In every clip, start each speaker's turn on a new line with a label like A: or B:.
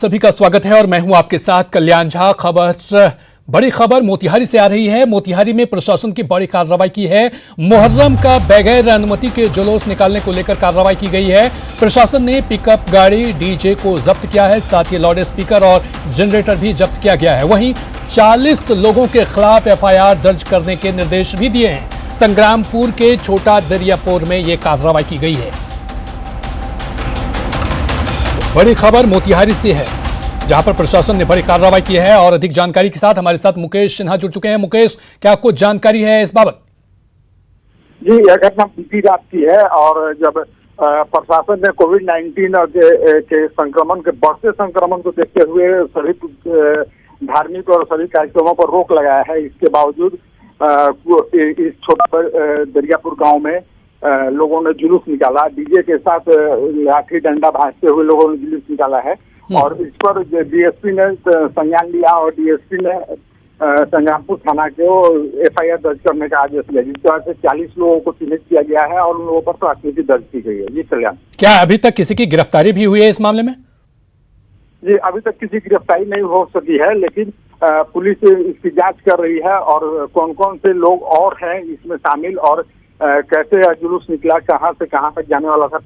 A: सभी का स्वागत है और मैं हूं आपके साथ कल्याण झा। बड़ी खबर मोतिहारी से आ रही है। मोतिहारी में प्रशासन की बड़ी कार्रवाई की है। मुहर्रम का बगैर अनुमति के जुलूस निकालने को लेकर कार्रवाई की गई है। प्रशासन ने पिकअप गाड़ी डीजे को जब्त किया है, साथ ही लाउड स्पीकर और जनरेटर भी जब्त किया गया है। वहीं 40 लोगों के खिलाफ एफआईआर दर्ज करने के निर्देश भी दिए हैं। संग्रामपुर के छोटा दरियापुर में यह कार्रवाई की गई है। बड़ी खबर मोतिहारी से है, जहां पर प्रशासन ने बड़ी कार्रवाई की है। और अधिक जानकारी के साथ हमारे साथ मुकेश सिन्हा जुड़ चुके हैं। मुकेश, क्या कुछ जानकारी है इस बाबत?
B: जी, यह घटना बीती रात की है और जब प्रशासन ने कोविड-19 के संक्रमण के बढ़ते संक्रमण को देखते हुए सभी धार्मिक और सभी कार्यक्रमों पर रोक लगाया है, इसके बावजूद इस छोटा दरियापुर गांव में लोगों ने जुलूस निकाला। डीजे के साथ लाठी डंडा भाजते हुए लोगों ने जुलूस निकाला है और इस पर डीएसपी ने संज्ञान लिया और डीएसपी ने संग्रामपुर थाना को एफआईआर दर्ज करने का आदेश दिया, जिसके बाद से 40 लोगों को चिन्हित किया गया है और उन लोगों पर प्राथमिकी दर्ज की गई है। जी कल्याण,
A: क्या अभी तक किसी की गिरफ्तारी भी हुई है इस मामले में?
B: जी, अभी तक किसी की गिरफ्तारी नहीं हो सकी है, लेकिन पुलिस इसकी जांच कर रही है और कौन कौन से लोग और हैं इसमें शामिल और कैसे जुलूस निकला, कहां से कहां तक जाने वाला था,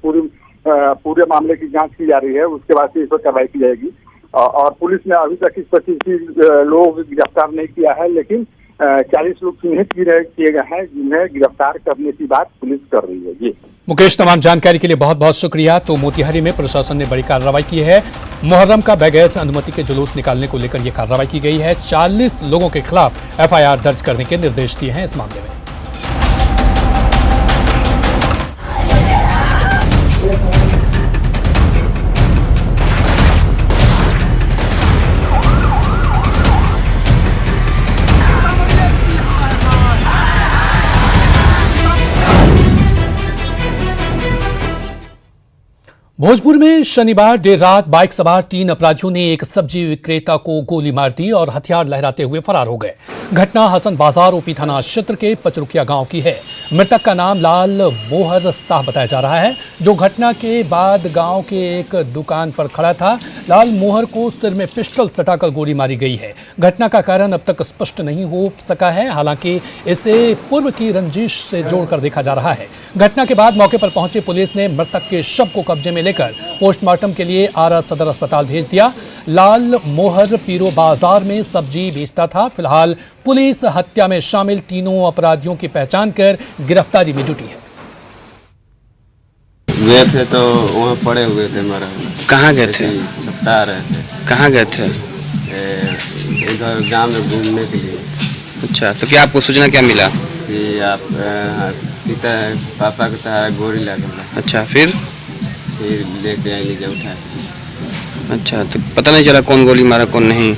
B: पूरे मामले की जांच की जा रही है। उसके बाद से इस पर कार्रवाई की जाएगी और पुलिस ने अभी तक इस 25 लोगों को गिरफ्तार नहीं किया है, लेकिन 40 लोग चिन्हित किए गए हैं जिन्हें गिरफ्तार करने की बात पुलिस कर रही है। जी
A: मुकेश, तमाम जानकारी के लिए बहुत बहुत शुक्रिया। तो मोतिहारी में प्रशासन ने बड़ी कार्रवाई की है। मुहर्रम का बगैर अनुमति के जुलूस निकालने को लेकर यह कार्रवाई की गई है। 40 लोगों के खिलाफ एफआईआर दर्ज करने के निर्देश दिए हैं इस मामले में। भोजपुर में शनिवार देर रात बाइक सवार 3 अपराधियों ने एक सब्जी विक्रेता को गोली मार दी और हथियार लहराते हुए फरार हो गए। घटना हसन बाजार ओपी थाना क्षेत्र के पचरुखिया गांव की है। मृतक का नाम लाल मोहर शाह बताया जा रहा है, जो घटना के बाद गांव के एक दुकान पर खड़ा था। लाल मोहर को सिर में पिस्टल सटाकर गोली मारी गई है। घटना का कारण अब तक स्पष्ट नहीं हो सका है, हालांकि इसे पूर्व की रंजिश से जोड़कर देखा जा रहा है। घटना के बाद मौके पर पहुंची पुलिस ने मृतक के शव को कब्जे में लेकर पोस्टमार्टम के लिए आरा सदर अस्पताल भेज दिया। लाल मोहर पीरो बाजार में सब्जी बेचता था। फिलहाल पुलिस हत्या में शामिल तीनों अपराधियों की पहचान कर गिरफ्तारी में जुटी है।
C: गए थे तो वहाँ पड़े हुए थे हमारा।
D: कहाँ गए थे?
C: छपटा रहे थे।
D: कहाँ गए थे?
C: इधर गांव में घूमने के लिए।
D: अच्छा, तो क्या आपको सूचना क्या मिला?
C: कि आप पिता पापा के सहारा गोली लगा।
D: अच्छा, फिर
C: लेके आए, लीजिए उठाए।
D: अच्छा, तो पता नहीं चला कौन गोली मारा कौन नहीं?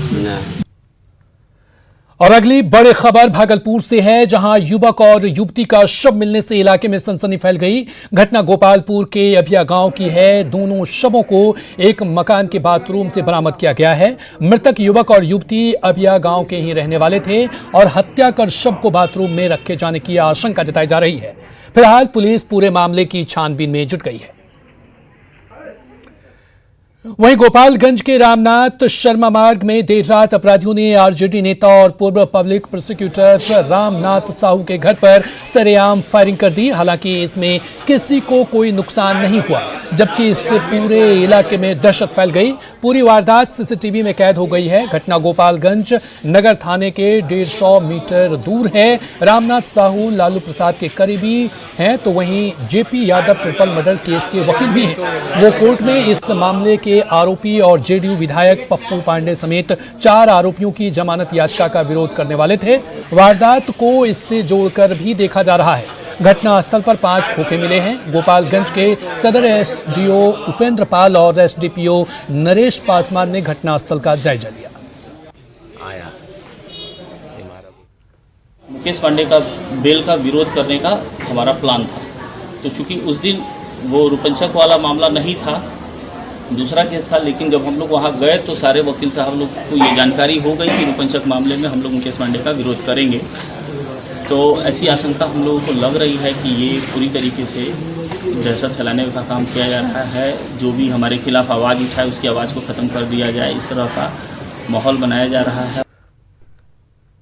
A: और अगली बड़ी खबर भागलपुर से है, जहां युवक और युवती का शव मिलने से इलाके में सनसनी फैल गई। घटना गोपालपुर के अभिया गांव की है। दोनों शवों को एक मकान के बाथरूम से बरामद किया गया है। मृतक युवक और युवती अभिया गांव के ही रहने वाले थे और हत्या कर शव को बाथरूम में रखे जाने की आशंका जताई जा रही है। फिलहाल पुलिस पूरे मामले की छानबीन में जुट गई है। वहीं गोपालगंज के रामनाथ शर्मा मार्ग में देर रात अपराधियों ने आरजेडी नेता और पूर्व पब्लिक प्रोसिक्यूटर रामनाथ साहू के घर पर सरेआम फायरिंग कर दी। हालांकि इसमें किसी को कोई नुकसान नहीं हुआ, जबकि इससे पूरे इलाके में दहशत फैल गई। पूरी वारदात सीसीटीवी में कैद हो गई है। घटना गोपालगंज नगर थाने के 150 मीटर दूर है। रामनाथ साहू लालू प्रसाद के करीबी हैं, तो वहीं JP Yadav triple murder case के वकील भी हैं। वो कोर्ट में इस मामले के आरोपी और जेडीयू विधायक पप्पू पांडे समेत 4 आरोपियों की जमानत याचिका का विरोध करने वाले थे। वारदात को इससे जोड़कर भी देखा जा रहा है। घटनास्थल पर 5 खोखे मिले हैं। गोपालगंज के सदर एसडीओ उपेंद्र पाल और एसडीपीओ नरेश पासवान ने घटनास्थल का जायजा लिया।
E: मुकेश पांडे का बेल का विरोध करने का हमारा प्लान था, तो चूंकि उस दिन वो रुपंचक वाला मामला नहीं था, दूसरा केस था, लेकिन जब हम लोग वहाँ गए तो सारे वकील साहब लोग को ये जानकारी हो गई कि रुपंचक मामले में हम लोग मुकेश पांडे का विरोध करेंगे। तो ऐसी आशंका हम लोगों को लग रही है कि ये पूरी तरीके से दहशत फैलाने का काम किया जा रहा है। जो भी हमारे खिलाफ आवाज़ उठाए उसकी आवाज़ को ख़त्म कर दिया जाए, इस तरह का माहौल बनाया जा रहा है।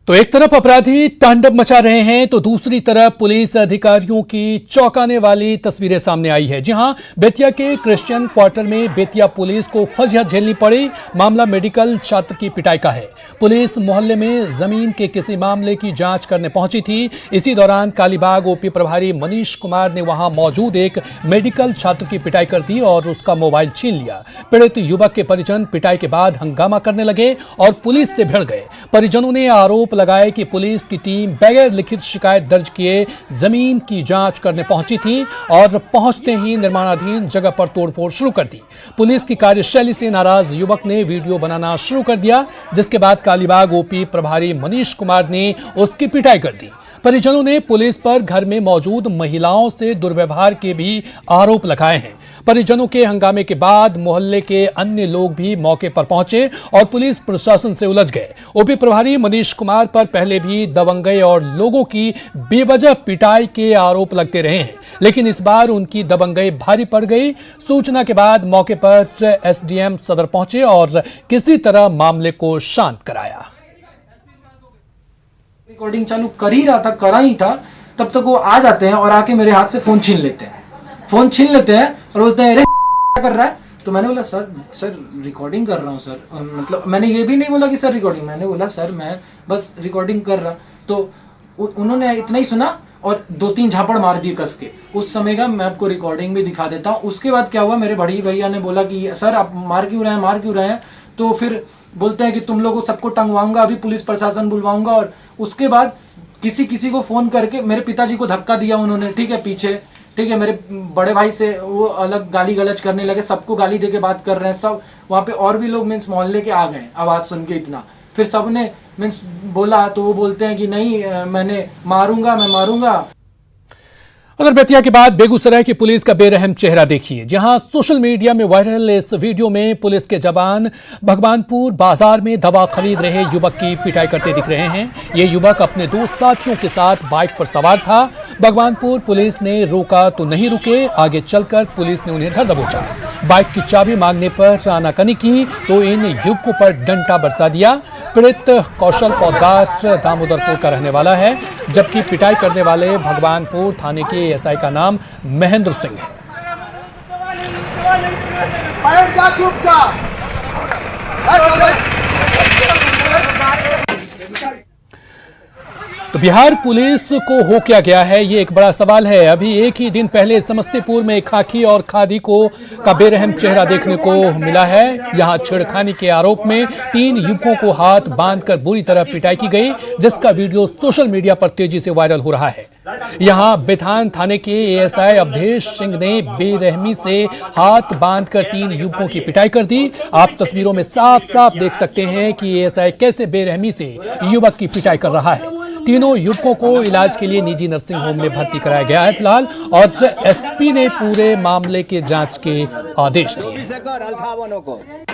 A: तो एक तरफ अपराधी तांडव मचा रहे हैं तो दूसरी तरफ पुलिस अधिकारियों की चौंकाने वाली तस्वीरें सामने आई है। जी हां, बेतिया के क्रिश्चियन क्वार्टर में बेतिया पुलिस को फजियत झेलनी पड़ी। मामला मेडिकल छात्र की पिटाई का है। पुलिस मोहल्ले में जमीन के किसी मामले की जांच करने पहुंची थी। इसी दौरान कालीबाग ओपी प्रभारी मनीष कुमार ने वहां मौजूद एक मेडिकल छात्र की पिटाई कर दी और उसका मोबाइल छीन लिया। पीड़ित युवक के परिजन पिटाई के बाद हंगामा करने लगे और पुलिस से भिड़ गए। परिजनों ने आरोप लगाए कि पुलिस की टीम बगैर लिखित शिकायत दर्ज किए जमीन की जांच करने पहुंची थी और पहुंचते ही निर्माणाधीन जगह पर तोड़फोड़ शुरू कर दी। पुलिस की कार्यशैली से नाराज युवक ने वीडियो बनाना शुरू कर दिया, जिसके बाद कालीबाग ओपी प्रभारी मनीष कुमार ने उसकी पिटाई कर दी। परिजनों ने पुलिस पर घर में मौजूद महिलाओं से दुर्व्यवहार के भी आरोप लगाए हैं। परिजनों के हंगामे के बाद मोहल्ले के अन्य लोग भी मौके पर पहुंचे और पुलिस प्रशासन से उलझ गए। ओपी प्रभारी मनीष कुमार पर पहले भी दबंगई और लोगों की बेवजह पिटाई के आरोप लगते रहे हैं, लेकिन इस बार उनकी दबंगई भारी पड़ गई। सूचना के बाद मौके पर एसडीएम सदर पहुंचे और किसी तरह मामले को शांत कराया।
F: रिकॉर्डिंग चालू कर ही रहा था, करा ही था, तब तक वो आ जाते हैं और आके मेरे हाथ से फोन छीन लेते हैं और बोलते हैं अरे क्या कर रहा है। तो मैंने बोला सर रिकॉर्डिंग कर रहा हूँ सर। मतलब मैंने ये भी नहीं बोला कि सर रिकॉर्डिंग, मैंने बोला सर मैं बस रिकॉर्डिंग कर रहा। तो उन्होंने इतना ही सुना और 2-3 झापड़ मार दिए कस के। उस समय का मैं आपको रिकॉर्डिंग भी दिखा देता हूँ। उसके बाद क्या हुआ, मेरे बड़ी भैया ने बोला कि सर आप मार क्यों रहे हैं। तो फिर बोलते हैं कि तुम लोगों को सबको टंगवाऊंगा, अभी पुलिस प्रशासन बुलवाऊंगा। और उसके बाद किसी को फोन करके मेरे पिताजी को धक्का दिया उन्होंने, ठीक है, पीछे, ठीक है। मेरे बड़े भाई से वो अलग गाली गलौज करने लगे, सबको गाली देके बात कर रहे हैं सब वहाँ पे। और भी लोग मीन्स मोहल्ले के आ गए आवाज़ सुन के इतना। फिर सबने मीन्स बोला तो वो बोलते हैं कि नहीं मैं मारूंगा।
A: उधर बेतिया के बाद बेगूसराय की पुलिस का बेरहम चेहरा देखिए, जहां सोशल मीडिया में वायरल इस वीडियो में पुलिस के जवान भगवानपुर बाजार में दवा खरीद रहे युवक की पिटाई करते दिख रहे हैं। ये युवक अपने 2 साथियों के साथ बाइक पर सवार था। भगवानपुर पुलिस ने रोका तो नहीं रुके, आगे चलकर पुलिस ने उन्हें धर दबोचा। बाइक की चाबी मांगने पर आनाकानी की तो इन युवकों पर डंडा बरसा दिया। पीड़ित कौशल पौदार दामोदरपुर का रहने वाला है, जबकि पिटाई करने वाले भगवानपुर थाने के एसआई का नाम महेंद्र सिंह है। तो बिहार पुलिस को हो क्या गया है, ये एक बड़ा सवाल है। अभी एक ही दिन पहले समस्तीपुर में खाकी और खादी का बेरहम चेहरा देखने को मिला है। यहां छेड़खानी के आरोप में 3 युवकों को हाथ बांधकर बुरी तरह पिटाई की गई, जिसका वीडियो सोशल मीडिया पर तेजी से वायरल हो रहा है। यहां बेथान थाने के एएसआई अवधेश सिंह ने बेरहमी से हाथ बांधकर 3 युवकों की पिटाई कर दी। आप तस्वीरों में साफ साफ देख सकते हैं कि एएसआई कैसे बेरहमी से युवक की पिटाई कर रहा है। तीनों युवकों को इलाज के लिए निजी नर्सिंग होम में भर्ती कराया गया है फिलहाल, और एसपी ने पूरे मामले के जांच के आदेश दिए हैं।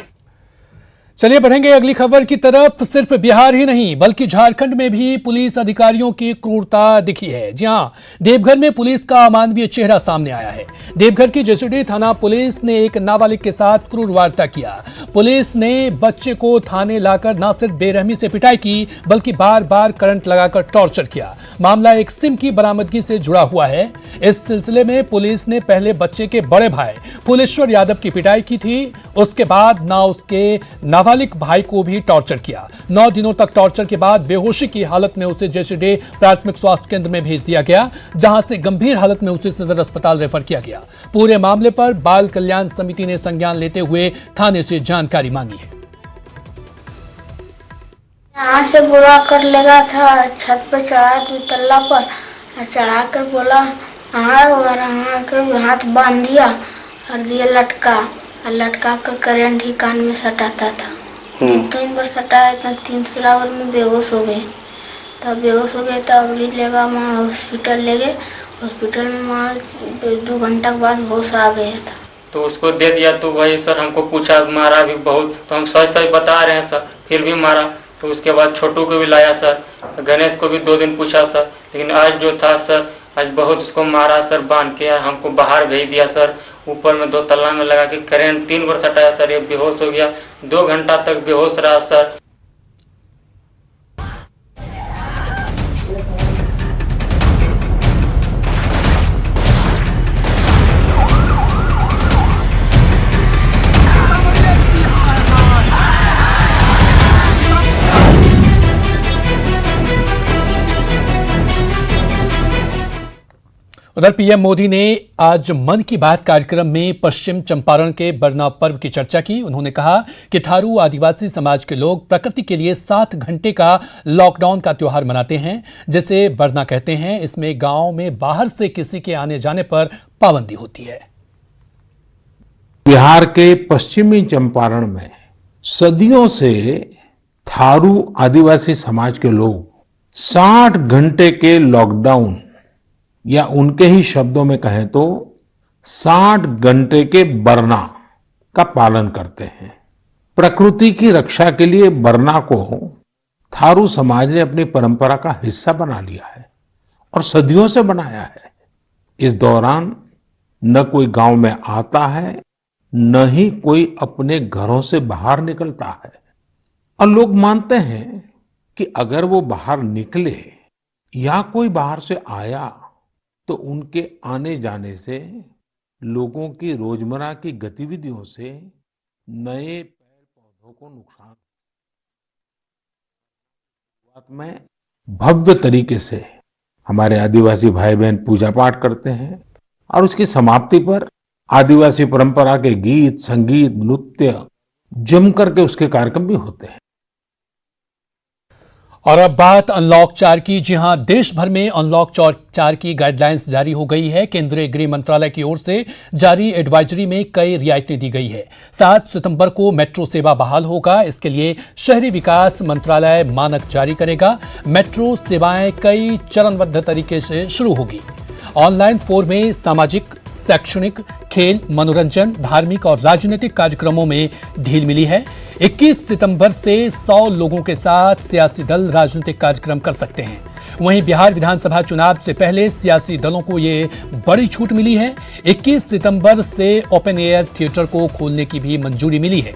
A: चलिए बढ़ेंगे अगली खबर की तरफ। सिर्फ बिहार ही नहीं बल्कि झारखंड में भी पुलिस अधिकारियों की क्रूरता दिखी है। जी हां, देवघर में पुलिस का अमानवीय चेहरा सामने आया है। देवघर की जेसीडी थाना पुलिस ने एक नाबालिग के साथ क्रूर वार्ता किया। पुलिस ने बच्चे को थाने लाकर न सिर्फ बेरहमी से पिटाई की बल्कि बार बार करंट लगाकर टॉर्चर किया। मामला एक सिम की बरामदगी से जुड़ा हुआ है। इस सिलसिले में पुलिस ने पहले बच्चे के बड़े भाई फुलेश्वर यादव की पिटाई की थी, उसके बाद ना उसके नाबालिग भाई को भी टॉर्चर किया। 9 दिनों तक टॉर्चर के बाद बेहोशी की हालत में उसे जेसीडी प्राथमिक स्वास्थ्य केंद्र में भेज दिया गया, जहां से गंभीर हालत में उसे सदर अस्पताल रेफर किया गया। पूरे मामले पर बाल कल्याण समिति ने संज्ञान लेते हुए थाने से जानकारी मांगी है।
G: यहाँ से बुरा कर लेगा था, छत पर चढ़ाया 2 तल्ला पर, चढ़ा कर बोला हाथ बांध दिया और दिया लटका, और लटका कर करंट ही कान में सटाता था। 3 बार सटाया था, 3 बार में बेहोश हो गए। तब बेहोश हो गए तब लेगा वहाँ हॉस्पिटल ले गए। हॉस्पिटल में वहाँ 2 घंटा के बाद होश आ गया था।
H: तो उसको दे दिया। तो वही सर हमको पूछा, मारा भी बहुत, तो हम सच बता रहे हैं सर, फिर भी मारा। तो उसके बाद छोटू को भी लाया सर, गणेश को भी 2 दिन पूछा सर, लेकिन आज जो था सर आज बहुत उसको मारा सर, बांध के हमको बाहर भेज दिया सर। ऊपर में 2 तल्ला में लगा के करंट 3 बार सटाया सर, ये बेहोश हो गया, 2 घंटा तक बेहोश रहा सर।
A: उधर पीएम मोदी ने आज मन की बात कार्यक्रम में पश्चिम चंपारण के बरना पर्व की चर्चा की। उन्होंने कहा कि थारू आदिवासी समाज के लोग प्रकृति के लिए 7 घंटे का लॉकडाउन का त्योहार मनाते हैं, जिसे बरना कहते हैं। इसमें गांव में बाहर से किसी के आने जाने पर पाबंदी होती है।
I: बिहार के पश्चिमी चंपारण में सदियों से थारू आदिवासी समाज के लोग 60 घंटे के लॉकडाउन, या उनके ही शब्दों में कहें तो 60 घंटे के बरना का पालन करते हैं। प्रकृति की रक्षा के लिए बरना को थारू समाज ने अपनी परंपरा का हिस्सा बना लिया है और सदियों से बनाया है। इस दौरान न कोई गांव में आता है, न ही कोई अपने घरों से बाहर निकलता है। और लोग मानते हैं कि अगर वो बाहर निकले या कोई बाहर से आया तो उनके आने जाने से लोगों की रोजमर्रा की गतिविधियों से नए पेड़ पौधों को नुकसान। शुरुआत में भव्य तरीके से हमारे आदिवासी भाई बहन पूजा पाठ करते हैं और उसकी समाप्ति पर आदिवासी परंपरा के गीत, संगीत, नृत्य जम करके उसके कार्यक्रम भी होते हैं।
A: और अब बात अनलॉक 4 की। जी हां, देश भर में अनलॉक 4 की गाइडलाइंस जारी हो गई है। केंद्रीय गृह मंत्रालय की ओर से जारी एडवाइजरी में कई रियायतें दी गई है। 7 सितंबर को मेट्रो सेवा बहाल होगा। इसके लिए शहरी विकास मंत्रालय मानक जारी करेगा। मेट्रो सेवाएं कई चरणबद्ध तरीके से शुरू होगी। ऑनलाइन फॉर्म में सामाजिक, शैक्षणिक, खेल, मनोरंजन, धार्मिक और राजनीतिक कार्यक्रमों में ढील मिली है। 21 सितंबर से 100 लोगों के साथ सियासी दल राजनीतिक कार्यक्रम कर सकते हैं। वहीं बिहार विधानसभा चुनाव से पहले सियासी दलों को ये बड़ी छूट मिली है। 21 सितंबर से ओपन एयर थिएटर को खोलने की भी मंजूरी मिली है।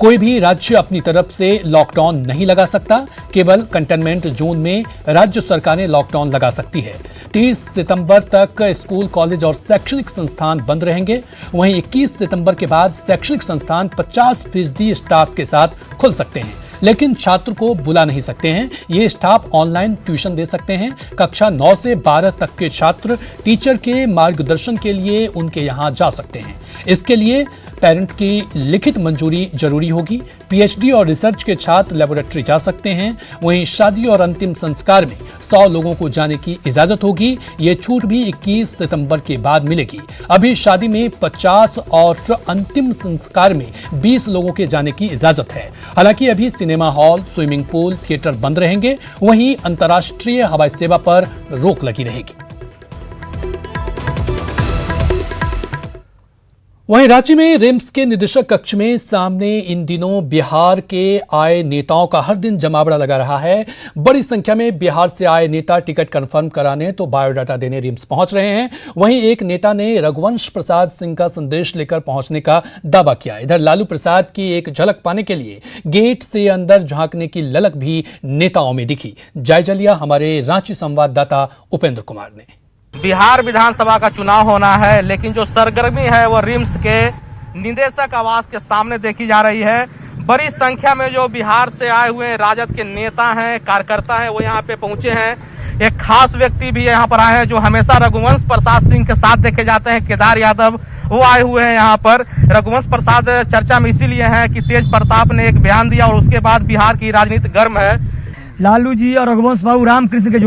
A: कोई भी राज्य अपनी तरफ से लॉकडाउन नहीं लगा सकता। केवल कंटेनमेंट जोन में राज्य सरकारें लॉकडाउन लगा सकती है। 30 सितंबर तक स्कूल, कॉलेज और शैक्षणिक संस्थान बंद रहेंगे। वहीं 21 सितंबर के बाद शैक्षणिक संस्थान 50% स्टाफ के साथ खुल सकते हैं, लेकिन छात्र को बुला नहीं सकते हैं। ये स्टाफ ऑनलाइन ट्यूशन दे सकते हैं। कक्षा 9 से 12 तक के छात्र टीचर के मार्गदर्शन के लिए उनके यहां जा सकते हैं। इसके लिए पेरेंट की लिखित मंजूरी जरूरी होगी। पीएचडी और रिसर्च के छात्र लेबोरेटरी जा सकते हैं। वहीं शादी और अंतिम संस्कार में 100 लोगों को जाने की इजाजत होगी। ये छूट भी 21 सितंबर के बाद मिलेगी। अभी शादी में 50 और अंतिम संस्कार में 20 लोगों के जाने की इजाजत है। हालांकि अभी cinema hall, swimming pool, theatre बंद रहेंगे। वहीं अंतर्राष्ट्रीय हवाई सेवा पर रोक लगी रहेगी। वहीं रांची में रिम्स के निदेशक कक्ष में सामने इन दिनों बिहार के आए नेताओं का हर दिन जमावड़ा लगा रहा है। बड़ी संख्या में बिहार से आए नेता टिकट कंफर्म कराने तो बायोडाटा देने रिम्स पहुंच रहे हैं। वहीं एक नेता ने रघुवंश प्रसाद सिंह का संदेश लेकर पहुंचने का दावा किया। इधर लालू प्रसाद की एक झलक पाने के लिए गेट से अंदर झांकने की ललक भी नेताओं में दिखी। जायजा लिया हमारे रांची संवाददाता उपेंद्र कुमार ने।
J: बिहार विधानसभा का चुनाव होना है, लेकिन जो सरगर्मी है वो रिम्स के निदेशक आवास के सामने देखी जा रही है। बड़ी संख्या में जो बिहार से आए हुए राजद के नेता हैं, कार्यकर्ता हैं, वो यहाँ पे पहुंचे हैं। एक खास व्यक्ति भी यहाँ पर आए हैं जो हमेशा रघुवंश प्रसाद सिंह के साथ देखे जाते हैं, केदार यादव, वो आए हुए हैं यहाँ पर। रघुवंश प्रसाद चर्चा में इसीलिए है कि तेज प्रताप ने एक बयान दिया और उसके बाद बिहार की राजनीति गर्म है।
K: लालू जी और रघुवंश बाबू राम कृष्ण के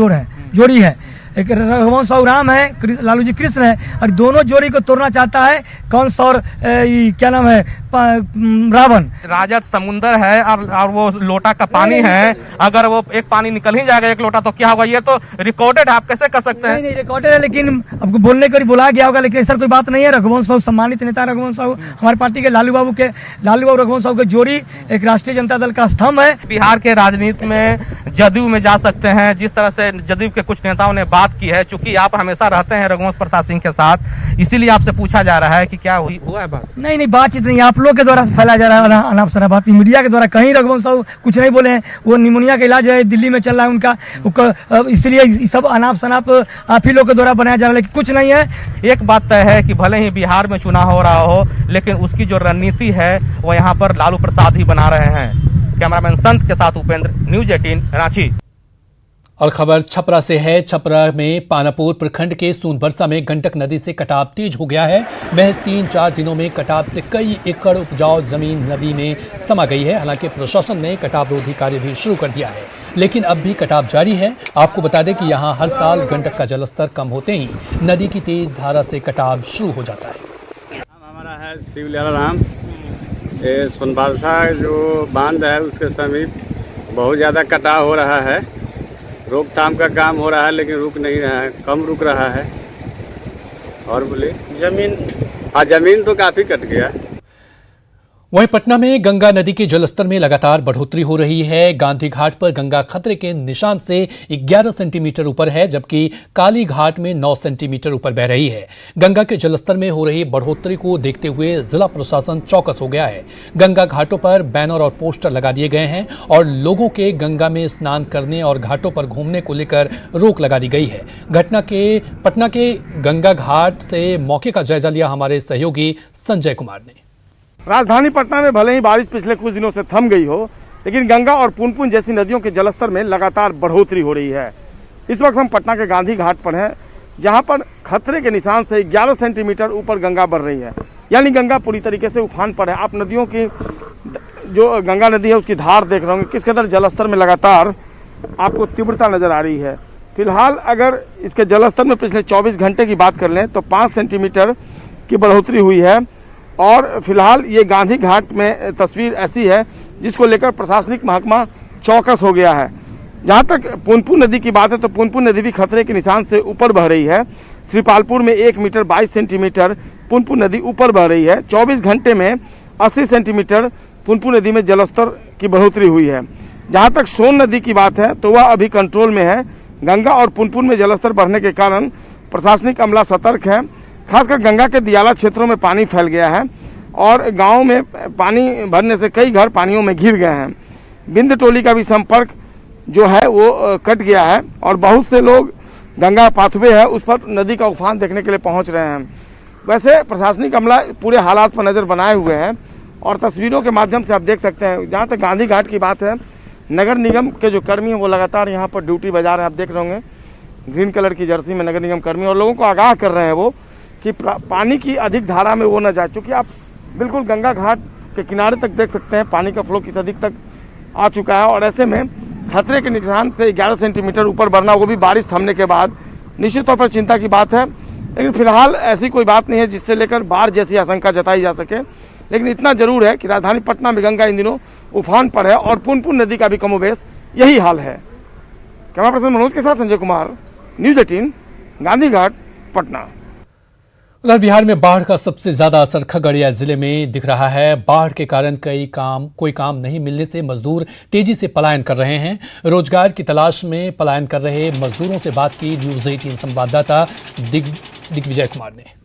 K: जोड़ी है। एक रघुवंश बाबू राम है, लालू जी कृष्ण है, और दोनों जोड़ी को तोड़ना चाहता है कंस और क्या नाम है, रावण।
J: राजद समुंदर है और वो लोटा का पानी है। अगर वो एक पानी निकल ही जाएगा, एक लोटा, तो क्या होगा? ये तो रिकॉर्डेड है, आप कैसे कर सकते हैं?
K: नहीं रिकॉर्डेड है, लेकिन आपको बोलने को बुलाया गया होगा, लेकिन ऐसा कोई बात नहीं है। रघुवंश बाबू सम्मानित नेता, रघुवंश बाबू हमारे पार्टी के लालू बाबू रघुवंश बाबू के जोड़ी एक राष्ट्रीय जनता दल का स्तंभ है।
J: बिहार के राजनीति में जदयू में जा सकते हैं। जिस तरह से जदयू के कुछ नेताओं ने बात बात की है। चूंकि आप हमेशा रहते हैं रघुवंश प्रसाद सिंह के साथ, इसीलिए आपसे पूछा जा रहा है कि क्या हुआ है बात।
K: नहीं बातचीत नहीं, आप लोग के द्वारा फैलाया जा रहा है अनाप शनाप बात, मीडिया के द्वारा। कहीं रघुवंश साहू कुछ नहीं बोले हैं, वो निमोनिया का इलाज है, दिल्ली में चल रहा है उनका, इसलिए सब अनाप शनाप आप ही लोग के द्वारा बनाया जा रहा है, लेकिन कुछ नहीं है।
J: एक बात तय है कि भले ही बिहार में चुनाव हो रहा हो, लेकिन उसकी जो रणनीति है वो यहाँ पर लालू प्रसाद ही बना रहे हैं। कैमरामैन संत के साथ उपेंद्र, न्यूज 18 रांची।
A: और खबर छपरा से है। छपरा में पानापुर प्रखंड के सोनबरसा में गंडक नदी से कटाव तेज हो गया है। महज 3-4 दिनों में कटाव से कई एकड़ उपजाऊ जमीन नदी में समा गई है। हालांकि प्रशासन ने कटाव रोधी कार्य भी शुरू कर दिया है, लेकिन अब भी कटाव जारी है। आपको बता दें कि यहां हर साल गंडक का जलस्तर कम होते ही नदी की तेज धारा से कटाव शुरू हो जाता है।
C: हमारा है शिवलाल राम। ये सोनबरसा जो बांध है उसके समीप बहुत ज़्यादा कटाव हो रहा है। रोकथाम का काम हो रहा है लेकिन रुक नहीं रहा है, कम रुक रहा है। और बोले ज़मीन तो काफ़ी कट गया।
A: वहीं पटना में गंगा नदी के जलस्तर में लगातार बढ़ोतरी हो रही है। गांधी घाट पर गंगा खतरे के निशान से 11 सेंटीमीटर ऊपर है, जबकि काली घाट में 9 सेंटीमीटर ऊपर बह रही है। गंगा के जलस्तर में हो रही बढ़ोतरी को देखते हुए जिला प्रशासन चौकस हो गया है। गंगा घाटों पर बैनर और पोस्टर लगा दिए गए हैं और लोगों के गंगा में स्नान करने और घाटों पर घूमने को लेकर रोक लगा दी गई है। पटना के गंगा घाट से मौके का जायजा लिया हमारे सहयोगी संजय कुमार ने।
L: राजधानी पटना में भले ही बारिश पिछले कुछ दिनों से थम गई हो, लेकिन गंगा और पुनपुन जैसी नदियों के जलस्तर में लगातार बढ़ोतरी हो रही है। इस वक्त हम पटना के गांधी घाट पर हैं, जहां पर खतरे के निशान से 11 सेंटीमीटर ऊपर गंगा बढ़ रही है, यानी गंगा पूरी तरीके से उफान पर है। आप नदियों की जो गंगा नदी है उसकी धार देख रहे होंगे, किस कदर जलस्तर में लगातार आपको तीव्रता नजर आ रही है। फिलहाल अगर इसके जलस्तर में पिछले 24 घंटे की बात कर लें तो 5 सेंटीमीटर की बढ़ोतरी हुई है। और फिलहाल ये गांधी घाट में तस्वीर ऐसी है जिसको लेकर प्रशासनिक महकमा चौकस हो गया है। जहां तक पुनपुन नदी की बात है तो पुनपुन नदी भी खतरे के निशान से ऊपर बह रही है। श्रीपालपुर में 1 मीटर 22 सेंटीमीटर पुनपुन नदी ऊपर बह रही है। 24 घंटे में 80 सेंटीमीटर पुनपुन नदी में जलस्तर की बढ़ोतरी हुई है। जहां तक सोन नदी की बात है तो वह अभी कंट्रोल में है। गंगा और पुनपुन में जलस्तर बढ़ने के कारण प्रशासनिक अमला सतर्क है। खासकर गंगा के दियाला क्षेत्रों में पानी फैल गया है और गांव में पानी भरने से कई घर पानियों में घिर गए हैं। बिंद टोली का भी संपर्क जो है वो कट गया है और बहुत से लोग गंगा पाथवे है उस पर नदी का उफान देखने के लिए पहुंच रहे हैं। वैसे प्रशासनिक अमला पूरे हालात पर नजर बनाए हुए हैं और तस्वीरों के माध्यम से आप देख सकते हैं। जहां तक गांधी घाट की बात है, नगर निगम के जो कर्मी हैं वो लगातार यहाँ पर ड्यूटी बजा रहे हैं। आप देख रहे होंगे ग्रीन कलर की जर्सी में नगर निगम कर्मी, और लोगों को आगाह कर रहे हैं वो कि पानी की अधिक धारा में वो न जाए। चूंकि आप बिल्कुल गंगा घाट के किनारे तक देख सकते हैं पानी का फ्लो किस अधिक तक आ चुका है और ऐसे में खतरे के निशान से 11 सेंटीमीटर ऊपर बढ़ना, वो भी बारिश थमने के बाद, निश्चित तौर पर चिंता की बात है। लेकिन फिलहाल ऐसी कोई बात नहीं है जिससे लेकर बाढ़ जैसी आशंका जताई जा सके। लेकिन इतना जरूर है कि राजधानी पटना में गंगा इन दिनों उफान पर है और पुनपुन नदी का भी कमोबेश यही हाल है। कैमरा पर्सन मनोज के साथ संजय कुमार, न्यूज 18 गांधी घाट पटना।
A: उधर बिहार में बाढ़ का सबसे ज्यादा असर खगड़िया जिले में दिख रहा है। बाढ़ के कारण कोई काम नहीं मिलने से मजदूर तेजी से पलायन कर रहे हैं। रोजगार की तलाश में पलायन कर रहे मजदूरों से बात की न्यूज 18 संवाददाता दिग्विजय कुमार ने।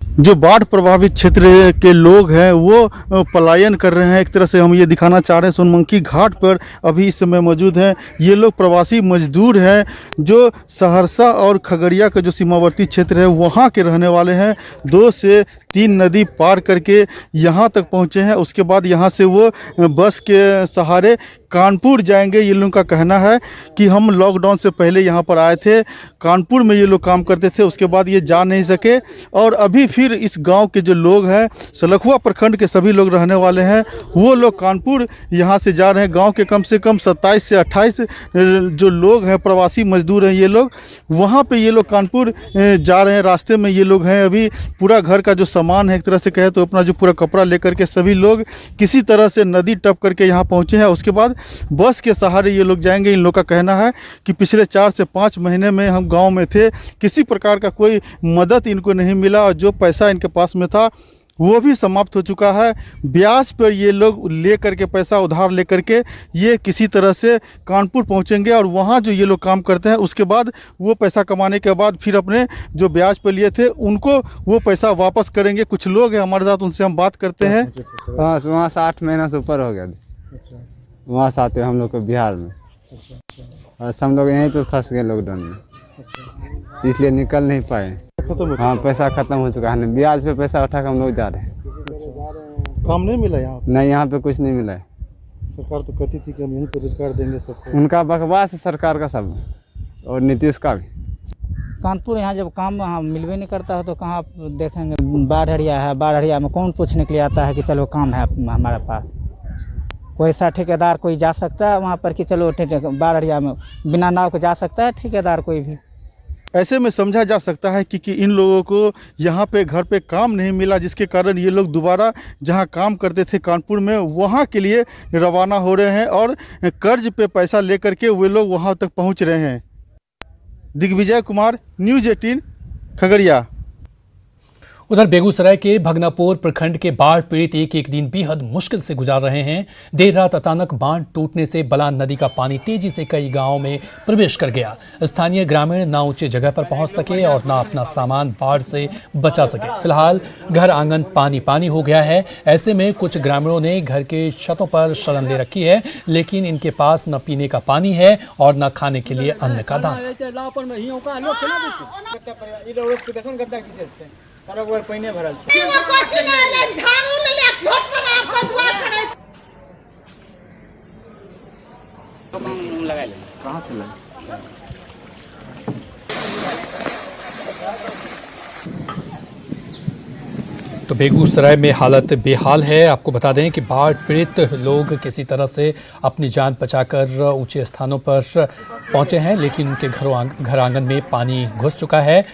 M: जो बाढ़ प्रभावित क्षेत्र के लोग हैं वो पलायन कर रहे हैं। एक तरह से हम ये दिखाना चाह रहे हैं, सोनमंकी घाट पर अभी इस समय मौजूद हैं। ये लोग प्रवासी मजदूर हैं जो सहरसा और खगड़िया का जो सीमावर्ती क्षेत्र है वहाँ के रहने वाले हैं। 2 से 3 नदी पार करके यहाँ तक पहुँचे हैं। उसके बाद यहाँ से वो बस के सहारे कानपुर जाएंगे। ये लोगों का कहना है कि हम लॉकडाउन से पहले यहाँ पर आए थे, कानपुर में ये लोग काम करते थे, उसके बाद ये जा नहीं सके और अभी फिर इस गांव के जो लोग हैं, सलखुआ प्रखंड के सभी लोग रहने वाले हैं, वो लोग कानपुर यहाँ से जा रहे हैं। गांव के कम से कम 27 से 28 जो लोग हैं, प्रवासी मजदूर हैं ये लोग, वहाँ पे ये लोग कानपुर जा रहे हैं। रास्ते में ये लोग हैं, अभी पूरा घर का जो सामान है एक तरह से कहे तो अपना जो पूरा कपड़ा लेकर के सभी लोग किसी तरह से नदी टप करके यहाँ पहुँचे हैं। उसके बाद बस के सहारे ये लोग जाएंगे। इन लोग का कहना है कि पिछले 4 से 5 महीने में हम गांव में थे, किसी प्रकार का कोई मदद इनको नहीं मिला और जो पैसा इनके पास में था वो भी समाप्त हो चुका है। ब्याज पर ये लोग ले करके पैसा उधार ले करके ये किसी तरह से कानपुर पहुंचेंगे और वहाँ जो ये लोग काम करते हैं उसके बाद वो पैसा कमाने के बाद फिर अपने जो ब्याज पर लिए थे उनको वो पैसा वापस करेंगे। कुछ लोग हैं हमारे साथ, उनसे हम बात करते हैं।
N: हाँ, वहाँ 60 महीना से ऊपर हो गया। वहाँ से आते हम लोग को बिहार में, और हम लोग यहीं पे फंस गए लॉकडाउन में, इसलिए निकल नहीं पाए। हाँ, पैसा खत्म हो चुका है, ब्याज पे पैसा उठा कर हम लोग जा रहे हैं।
M: काम नहीं मिला यहाँ?
N: नहीं, यहाँ पे कुछ नहीं मिला है।
M: सरकार तो कहती थी कि हम यहीं पे रोजगार देंगे सबको।
N: उनका बकवास है सरकार का सब, और नीतीश का भी।
O: कानपुर यहाँ जब काम वहाँ मिलवे नहीं करता है तो कहाँ आप देखेंगे। बाढ़ हरिया है, बाढ़ हरिया में कौन पूछने के लिए आता है कि चलो काम है हमारे पास। कोई सा ठेकेदार कोई जा सकता है वहाँ पर कि चलो बाढ़ हरिया में बिना नाव के जा सकता है ठेकेदार कोई भी।
M: ऐसे में समझा जा सकता है कि इन लोगों को यहाँ पे घर पे काम नहीं मिला, जिसके कारण ये लोग दोबारा जहाँ काम करते थे कानपुर में वहाँ के लिए रवाना हो रहे हैं और कर्ज पे पैसा लेकर के वे लोग वहाँ तक पहुँच रहे हैं। दिग्विजय कुमार, न्यूज़ 18, खगड़िया।
A: उधर बेगूसराय के भगनापुर प्रखंड के बाढ़ पीड़ित एक दिन बेहद मुश्किल से गुजार रहे हैं। देर रात अचानक बांध टूटने से बलान नदी का पानी तेजी से कई गांवों में प्रवेश कर गया। स्थानीय ग्रामीण ना ऊंचे जगह पर पहुंच सके और ना अपना सामान बाढ़ से बचा सके। फिलहाल घर आंगन पानी पानी हो गया है। ऐसे में कुछ ग्रामीणों ने घर के छतों पर शरण ले रखी है, लेकिन इनके पास न पीने का पानी है और न खाने के लिए अन्न का दाना। तो बेगूसराय में हालत बेहाल है। आपको बता दें कि बाढ़ पीड़ित लोग किसी तरह से अपनी जान बचाकर ऊंचे स्थानों पर पहुंचे हैं, लेकिन उनके घर आंगन में पानी घुस चुका है।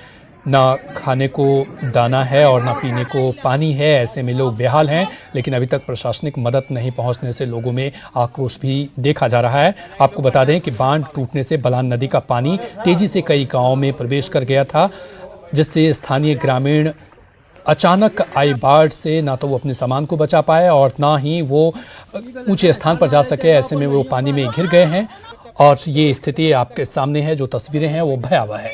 A: ना खाने को दाना है और ना पीने को पानी है। ऐसे में लोग बेहाल हैं, लेकिन अभी तक प्रशासनिक मदद नहीं पहुंचने से लोगों में आक्रोश भी देखा जा रहा है। आपको बता दें कि बांध टूटने से बलान नदी का पानी तेजी से कई गांवों में प्रवेश कर गया था, जिससे स्थानीय ग्रामीण अचानक आई बाढ़ से ना तो वो अपने सामान को बचा पाए और ना ही वो ऊंचे स्थान पर जा सके। ऐसे में वो पानी में घिर गए हैं और ये स्थिति आपके सामने है। जो तस्वीरें हैं वो भयावह है।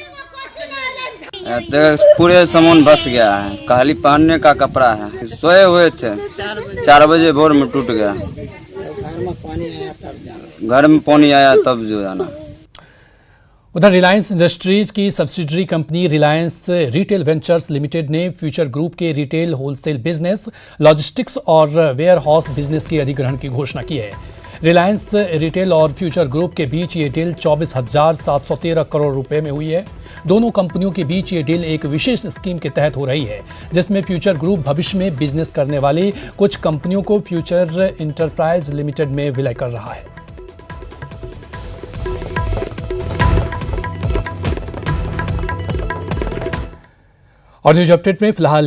D: तो पूरे सामान बस गया है, खाली पहनने का कपड़ा है। सोए हुए थे, 4 बजे भोर में टूट गया। घर में पानी आया तब जो जाना।
A: उधर रिलायंस इंडस्ट्रीज की subsidiary company Reliance retail ventures limited ने फ्यूचर ग्रुप के रिटेल होलसेल बिजनेस, लॉजिस्टिक्स और वेयर हाउस बिजनेस के अधिग्रहण की घोषणा की है। रिलायंस रिटेल और फ्यूचर ग्रुप के बीच ये डील 24,713 करोड़ रुपए में हुई है। दोनों कंपनियों के बीच ये डील एक विशेष स्कीम के तहत हो रही है, जिसमें फ्यूचर ग्रुप भविष्य में बिजनेस करने वाली कुछ कंपनियों को फ्यूचर इंटरप्राइज लिमिटेड में विलय कर रहा है। और न्यूज अपडेट में फिलहाल